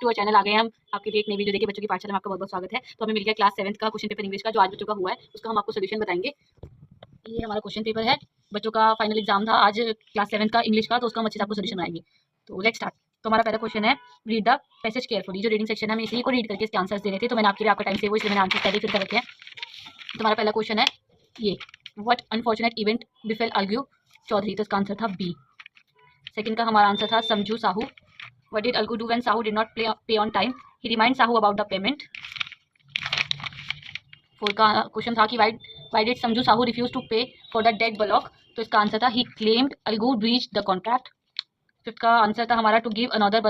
To our channel आ गए हम आपके लिए एक नई वीडियो देखिए बच्चों की पाठशाला में आपका बहुत बहुत स्वागत है। तो हमें मिल गया क्लास 7th का क्वेश्चन पेपर इंग्लिश का जो आज बच्चों का हुआ है उसका हम आपको सोल्यूशन बताएंगे। ये हमारा क्वेश्चन पेपर है, बच्चों का फाइनल एग्जाम था आज क्लास 7th का इंग्लिश का, तो उसका हम अच्छे से आपको सोल्यूशन बनाएंगे। तो लेट्स स्टार्ट। तो हमारा पहला क्वेश्चन है, रीड द पैसेज केयरफुली। जो रीडिंग सेक्शन है हमें इसी को रीड करके इसके आंसर्स देने थे, तो मैंने आपके लिए आपका टाइम सेव हो इसलिए मैंने आंसर पहले फिल कर रखे हैं। तो हमारा पहला क्वेश्चन है ये, what unfortunate event befell Algu Chaudhary, तो इसका आंसर था बी। सेकंड का हमारा आंसर था समझू Sahu, what did Algu do when Sahu did not pay on time? He reminds Sahu about the payment. Fourth का क्वेश्चन था कि why did Samju Sahu refuse to pay for the dead bullock? तो इसका answer था he claimed Algu breached the contract. Fifth का answer था हमारा to give another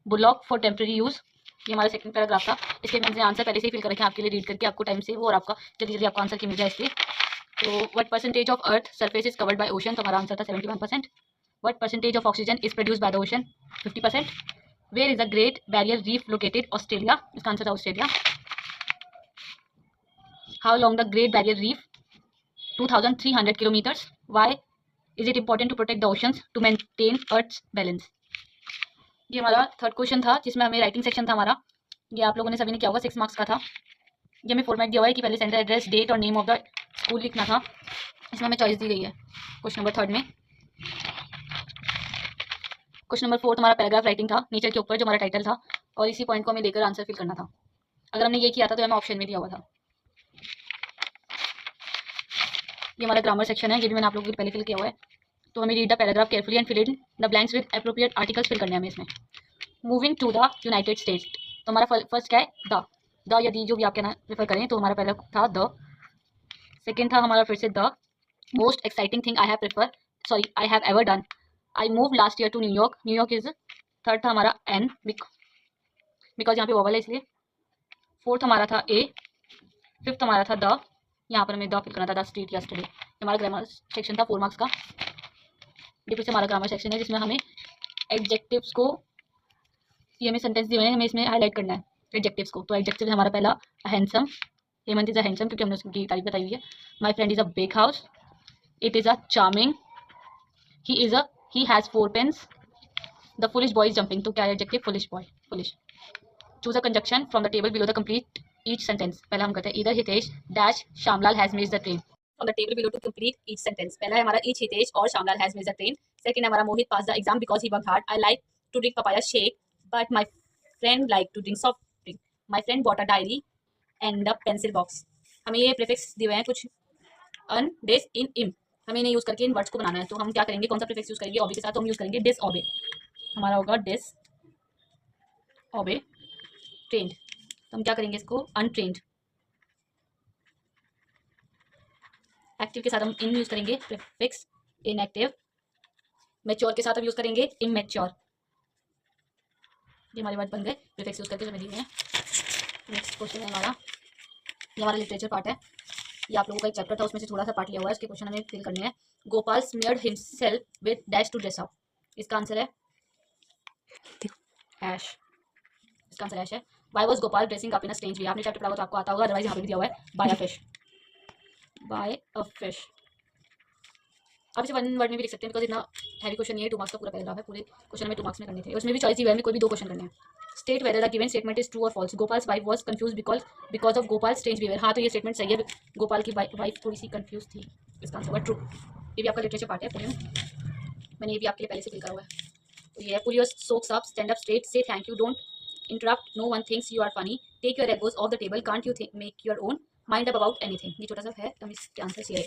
bullock for temporary use. ये हमारा सेकंड पैराग्राफ था, इसके मैंने आंसर पहले से ही फिल कर रखे हैं आपके लिए, रीड करके आपको टाइम से वो और आपका जल्दी जल्दी आपको आंसर की मिल जाए इसलिए। तो what percentage of earth surface is covered by ocean, तो हमारा आंसर था 71%। What percentage of oxygen is produced by the ocean, 50%। Where is the Great Barrier Reef located? Australia. इसका आंसर था Australia. How long the Great Barrier Reef? 2,300 kilometers. Why is it important to protect the oceans? To maintain Earth's balance. ये हमारा third question था जिसमें हमें writing section था हमारा, ये आप लोगों ने सभी ने किया होगा, 6 मार्क्स का था। ये हमें फॉर्मेट दिया हुआ है कि पहले सेंटर एड्रेस, डेट और नेम ऑफ द स्कूल लिखना था। इसमें हमें चॉइस दी गई है क्वेश्चन नंबर थर्ड में। क्वेश्चन नंबर 4 हमारा पैराग्राफ राइटिंग था नेचर के ऊपर, जो हमारा टाइटल था, और इसी पॉइंट को हमें लेकर आंसर फिल करना था। अगर हमने ये किया था तो हमें ऑप्शन में दिया हुआ था। ये हमारा ग्रामर सेक्शन है, ये भी मैंने आप लोगों को पहले फिल किया हुआ है। तो हमें read the paragraph carefully and fill in the blanks with appropriate articles fill करने हैं हमें इसमें। Moving to the United States, तो हमारा फर्स्ट क्या है, द या दी जो भी आप कहना प्रेफर करें। तो हमारा पहला था द, सेकेंड था हमारा फिर से the most exciting thing I have ever done, I move last year to New York, New York is. Third था हमारा एन, बिकॉज यहाँ पे वोवल है इसलिए। फोर्थ हमारा था ए। फिफ्थ हमारा था द, यहाँ पर हमें द फिल करना था, द स्ट्रीट यस्टरडे। हमारा ग्रामर सेक्शन था 4 मार्क्स का। ये फिर से हमारा ग्रामर सेक्शन है जिसमें हमें एडजेक्टिव्स को, ये हमें सेंटेंस दिए हुए हैं, हमें इसमें हाईलाइट करना है एडजेक्टिव्स को। तो एडजेक्टिव हमारा पहला handsome, Hemant is a handsome क्योंकि हमने उसकी तारीफ बताई हुई है। My friend is a bake house, it is a charming, he has 4 pens, the foolish boy is jumping. तो क्या है adjective, foolish boy, foolish. Choose a conjunction from the table below the complete each sentence. पहला हम कहते हैं इधर Hitesh dash Shyamlal has missed the train, from the table below to complete each sentence. पहला है हमारा ईच हितेश और Shyamlal has missed the train. Second है हमारा Mohit pass the exam because he work hard, I like to drink papaya shake but my friend like to drink soft drink, my friend bought a diary and the pencil box. हमें ये prefix दिए हुए हैं कुछ अन, dish, इन, इम, हमें इन्हें use करके इन वर्ड्स को बनाना है। तो हम क्या करेंगे, कौन सा प्रीफिक्स यूज करेंगे ऑबे के साथ, तो हम यूज करेंगे डिस ऑबे। हमारा होगा डिस ऑबे ट्रेंड, तो हम क्या करेंगे इसको अनट्रेंड। एक्टिव के साथ हम इन यूज करेंगे प्रीफिक्स इनएक्टिव। मैच्योर के साथ हम यूज करेंगे इमैच्योर। ये हमारे वर्ड बन गए प्रीफिक्स यूज करके जो मैंने दिए हैं। नेक्स्ट क्वेश्चन है हमारा, ये हमारा लिटरेचर पार्ट है। ये आप लोगों का एक चैप्टर था उसमें से थोड़ा सा पार्ट लिया हुआ है, इसके क्वेश्चन हमें फिल करने हैं। Gopal smeared himself with dash to dress up, इसका आंसर है ऐश, इसका आंसर ऐश है। Why was Gopal dressing up in a strange way? आपने चैप्टर पढ़ा हुआ तो आपको आता होगा, अदरवाइज यहाँ पे भी दिया हुआ है by a fish, by a fish. आप इसे 1 वर्ड में भी लिख सकते हैं बिकॉज इतना हैवी क्वेश्चन नहीं है, 2 मार्क्स का पूरा पैराग्राफ है, पूरे क्वेश्चन हमें 2 मार्क्स में करने थे। उसमें भी चॉइस दी हुई है, कोई भी 2 क्वेश्चन करने हैं। State whether the given statement is true और false, Gopal's wife was confuse because of Gopal strange behaviour. हाँ तो ये स्टेटमेंट सही है, गोपाल की वाइफ थोड़ी सी कंफ्यूज थी, इसका आंसर होगा ट्रू। ये भी आपका लिटरेचर पार्ट है, मैंने ये भी आपके लिए पहले से फिल करा हुआ है। तो ये है, pull your socks up, stand up straight, say thank you, don't interrupt, no one thinks you are funny, take your egos off the table, can't you make your own mind up about anything। ये छोटा सा है तो हम इसके answer ये है।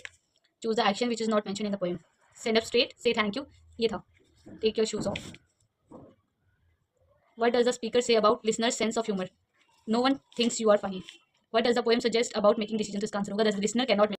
choose the action which is not mentioned in the poem, stand up straight, say thank you, ये था take your shoes off। what does the speaker say about listener's sense of humor, no one thinks you are funny। what does the poem suggest about making decisions, इसका answer होगा the listener cannot make